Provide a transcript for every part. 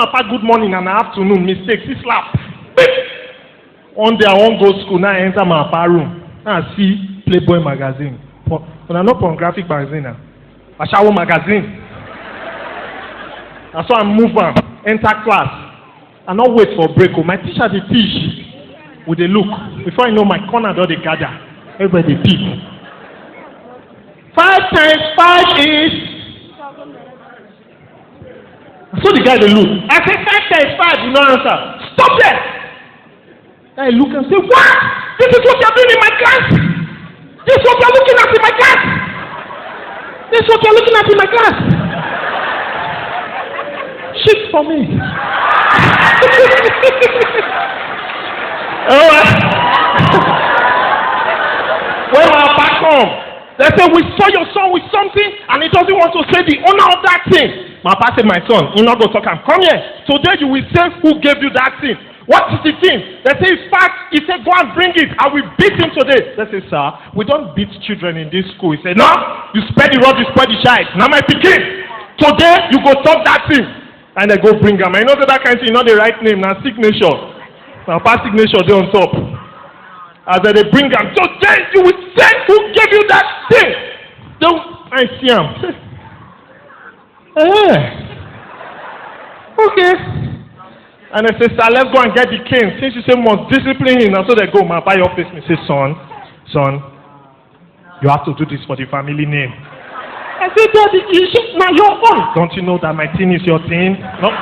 my papa good morning and afternoon, mistake, see slap. One day I won't go school, now I enter my papa room. Now I see Playboy magazine. But not pornographic magazine now. A shower magazine. That's why I move on, enter class. I not wait for break. My teacher they teach with a look. Before I know my corner door they gather. Everybody peep. 5 times 5 is. So the guy they look. I say 5 times 5, you no answer. Stop there. I look and say, what? This is what you're doing in my class. This is what you're looking at in my class. This is what you're looking at in my class. Shit for me. When my back home, they say we saw your son with something and he doesn't want to say the owner of that thing. My papa said, my son, you not go talk him. Come here. Today you will say who gave you that thing. What is the thing? They say, in fact, he said, go and bring it. I will beat him today. They say, sir, we don't beat children in this school. He said, no, you spread the rod, you spread the child. Now my pikin. Today you go talk that thing. And they go bring him. I know that kind of thing, not the right name, now signature. Now past signature, they on top. As they bring him. Today you will say who gave you that thing. Don't I see him. Okay. And I say, sir, let's go and get the cane. Since you say must discipline him, and so they go, my buy your face. Me say, son, you have to do this for the family name. I say, Daddy, it's not your own. Don't you know that my thing is your thing? No.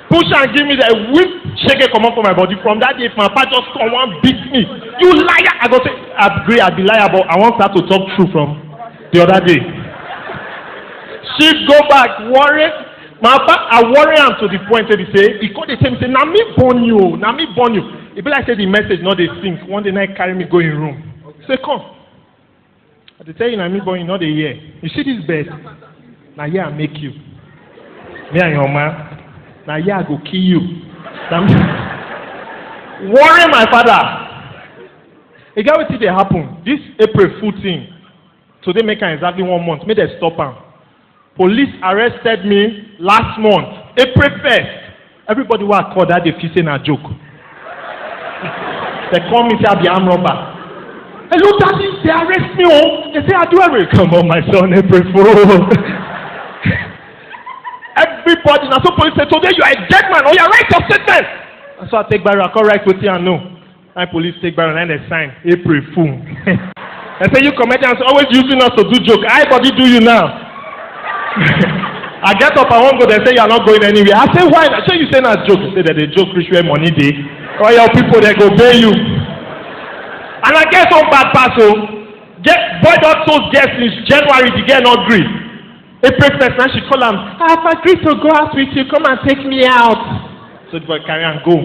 Push and give me the whip, shake it, come up from my body. From that day, if my papa just come and beat me, you liar. I go say, I agree, I'll be liar, but I want her to talk true from the other day. She go back, worry. My papa, I worry him to the point that he say, he called the same, say, na me born you. It be like say the message, not they think. One day night carry me go in room. Say, come. I tell you, na me born you, not a year. You see this bed? Now here I make you. Me and your man. Now here I go kill you. Worry my father. You get what they happen? This April Fool thing. Today make exactly 1 month. May they stop him. Police arrested me last month, April 1st. Everybody was called that they feel saying a joke. They call me say I be armed robber. Hello, Daddy, they arrest me. Oh, they say I do everything. Come on, my son, April Fool. Everybody, now so police say today you are a dead man. Oh, you write your statement. And so I take barrel, I call right with you and no. And police take barrel and they sign April Fool. They say you comedians always using us to do joke. I body do you now. I get up, I won't go. They say you are not going anywhere. I say why? I say you say not joke. They say that they joke rich where money day. All your people they go pay you. And I get some bad parcel. Get boy that told guest since January the girl not agree. April 1st now she call him. I've agreed to go out with you. Come and take me out. So the boy carry and go.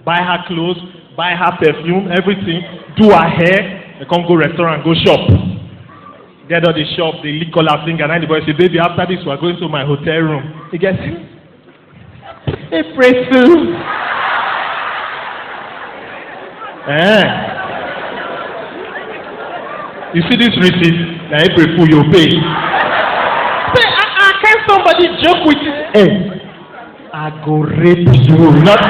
Buy her clothes, buy her perfume, everything. Do her hair. They come go restaurant, go shop. Get out the shop, they lick all her finger, and the boy say, baby, after this, we're going to my hotel room. He gets, April Fool. You see this receipt? Now April Fool, you pay. Say, can somebody joke with you? Hey, I go rape you. Not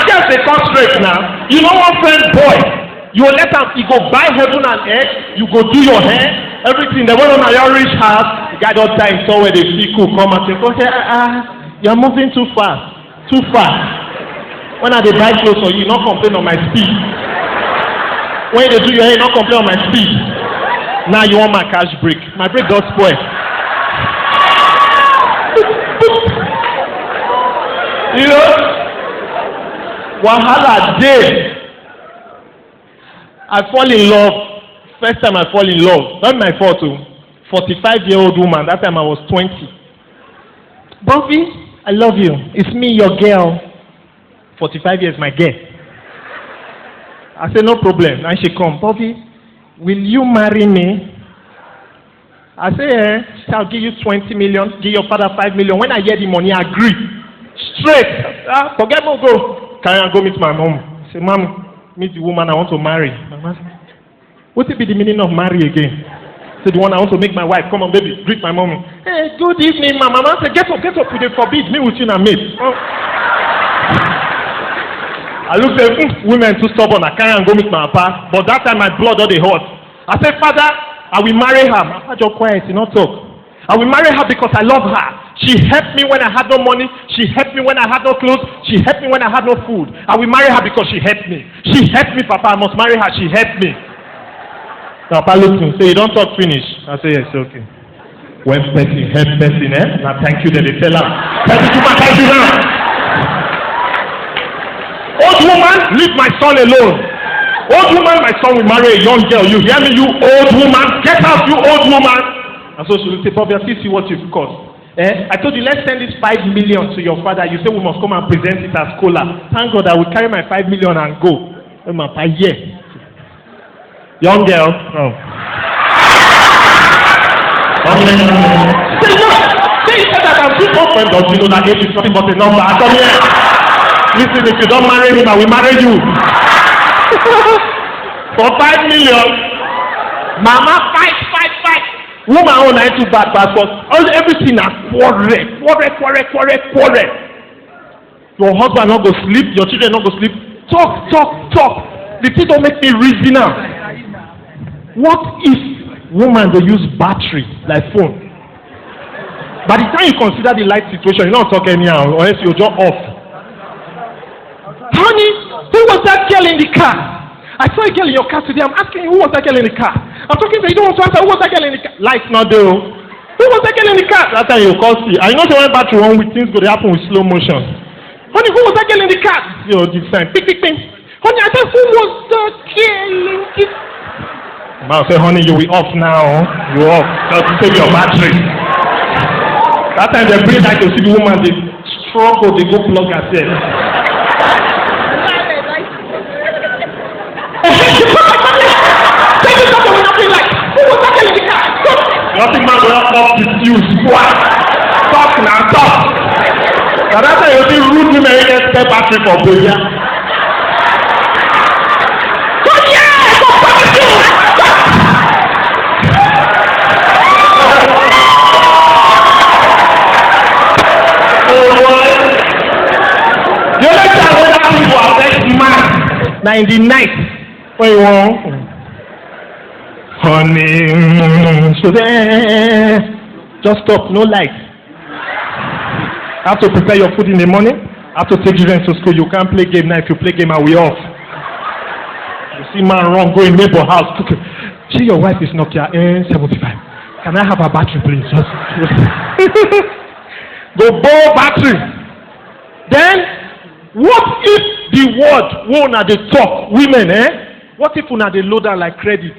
just a constraint now. You know one friend, boy. You let him, he go buy heaven and earth, you go do your hair, everything. They went on your rich house, the guy don't die somewhere they see cool, come and say, okay, you're moving too fast. When I they buy clothes for you, not complain on my speed. When they do your hair, not complain on my speed. Now you want my cash break. My break got spoiled. You know? Wahala day. I fall in love. First time I fall in love. Not my fault too. 45-year-old woman. That time I was 20. Buffy, I love you. It's me, your girl. 45 years, my girl. I said, no problem. And she come. Buffy, will you marry me? I say, I'll give you 20 million. Give your father 5 million. When I get the money, I agree. Straight. Forget me, go. Carry and go meet my mom. I say, Mom, meet the woman I want to marry. What will be the meaning of marry again? Say the one I want to make my wife. Come on, baby, greet my mom. Hey, good evening, ma. Mama said, get up, we dey forbid me with you na mate. Oh. I look at women too stubborn, I carry and go meet my papa, but that time my blood all dey hot. I said, Father, I will marry her. My papa just quiet, he not talk. I will marry her because I love her. She helped me when I had no money. She helped me when I had no clothes. She helped me when I had no food. I will marry her because she helped me. She helped me, Papa. I must marry her. She helped me. Papa looked at me and said, you don't talk finish. I said, yes, okay. When person help person, now thank you, then they tell her. Thank you now. Old woman, leave my son alone. Old woman, my son will marry a young girl. You hear me, you old woman? Get out, you old woman. And so she will say, Bobby, I see what you've caused. I told you, let's send this 5 million to your father. You say we must come and present it as cola. Thank God I will carry my 5 million and go. Yeah. Young girl. Oh. Say you said that I'm too open. Don't you know that age is nothing but a number? I come here. Listen, if you don't marry him, I will marry you. For 5 million. Mama, fight. Woman own ain't too bad, but everything na quarrel. Your husband not go sleep, your children not go sleep. Talk. The thing don't make me reason now. What if woman they use battery like phone? By the time you consider the light situation, you don't talk anyhow, or else you're just off. Honey, who was that girl in the car? I saw a girl in your car today. I'm asking you, who was that girl in the car? I'm talking to you, don't want to answer. Who was that girl in the car? Light's not there. Who was that girl in the car? That time you call see. I know the one battery one with things going to happen with slow motion. Honey, who was that girl in the car? Yo, this time. Pick. Honey, I said, who was that girl in the car? Man say, honey, you will off now. You off. Just take your battery. That time they bring like to see the woman, they struggle, they go plug herself. Nothing man will off the fuse. What? Talk now, talk. Now that's why you see rude women get spare battery for baby. Oh yeah! Go fuck you! Oh boy! The only time when that people affect man, now in the night, when you want. Honey, so there, just stop, no light. Have to prepare your food in the morning. Have to take children to school. You can't play game now. If you play game, I will off. You see man wrong, go in neighbor house. See your wife is Nokia N75. Can I have a battery, please? Go borrow battery. Then, what if the word won't at the talk, women, What if una dey load her like credit?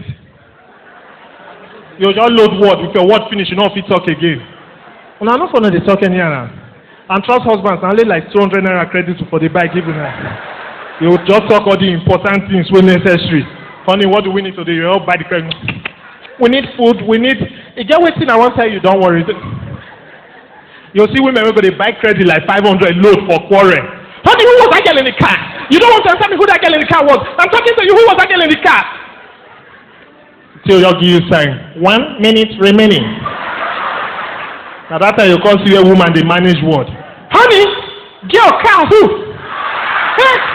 You just load word. If your word finish, you know if you talk again. Una no for no dey talk anyhow. And trust husbands, na only like 200 naira credit for the bike given her. You just talk all the important things when necessary. Honey, what do we need to do? You help buy the credit. We need food. We need. You get wetin I wan tell you. Don't worry. You see women wey go dey buy credit like 500 load for quarrel. Honey, who was that girl in the car? You don't want to answer me who that girl in the car was. I'm talking to you. Who was that girl in the car? Till you give you sign. 1 minute remaining. Now that time you come see a woman they manage what? Honey, girl car who? Hey.